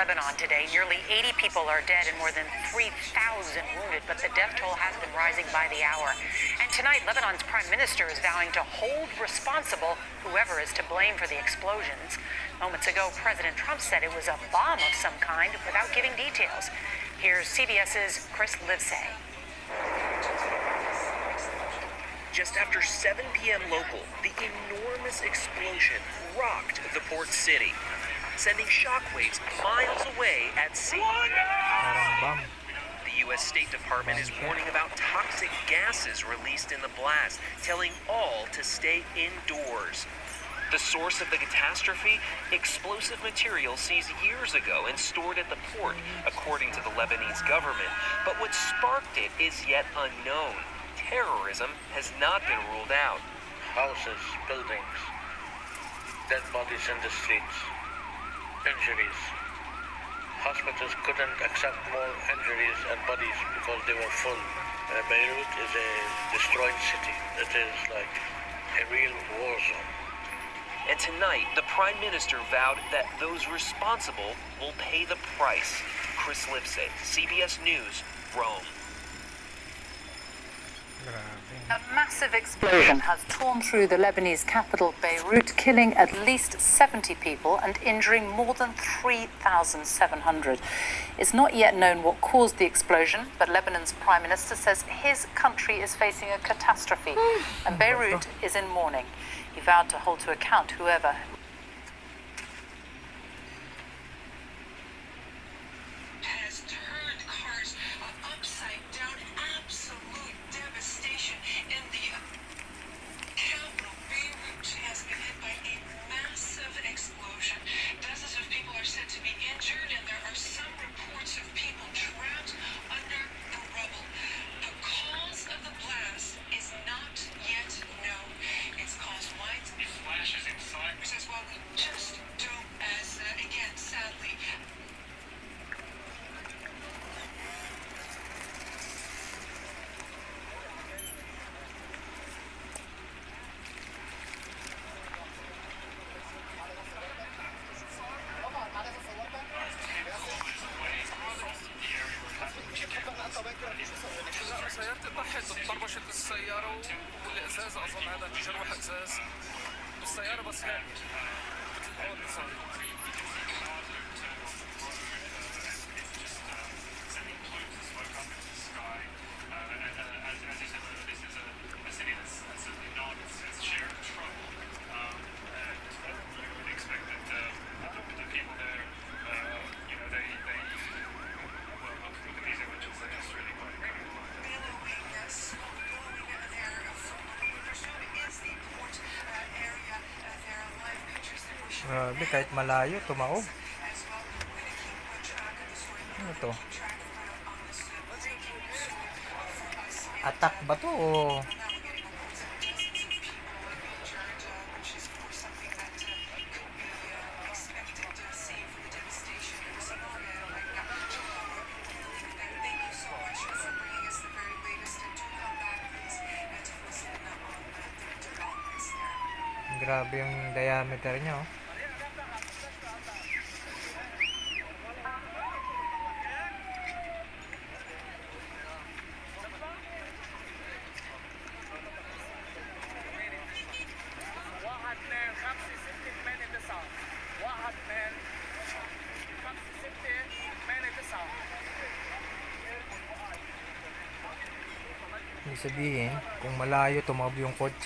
Lebanon today. Nearly 80 people are dead and more than 3,000 wounded, but the death toll has been rising by the hour. And tonight, Lebanon's prime minister is vowing to hold responsible whoever is to blame for the explosions. Moments ago, President Trump said it was a bomb of some kind without giving details. Here's CBS's Chris Livesay. Just after 7 p.m. local, the enormous explosion rocked the port city, sending shockwaves miles away at sea. The U.S. State Department is warning about toxic gases released in the blast, telling all to stay indoors. The source of the catastrophe? Explosive material seized years ago and stored at the port, according to the Lebanese government. But what sparked it is yet unknown. Terrorism has not been ruled out. Houses, buildings, dead bodies in the streets, injuries. Hospitals couldn't accept more injuries and bodies because they were full. Beirut is a destroyed city. It is like a real war zone. And tonight, the Prime Minister vowed that those responsible will pay the price. Chris Livesay, CBS News, Rome. A massive explosion has torn through the Lebanese capital, Beirut, killing at least 70 people and injuring more than 3,700. It's not yet known what caused the explosion, but Lebanon's prime minister says his country is facing a catastrophe and Beirut is in mourning. He vowed to hold to account whoever طربشت السيارة والإزاز أظن هذا تجرح إزاز السيارة بس هيك مثل هون صار. Grabe, kahit malayo, tumaob. Ano to? Attack ba to o? Grabe yung diameter niya, oh. Ibig sabihin, kung malayo tumawag yung kotse,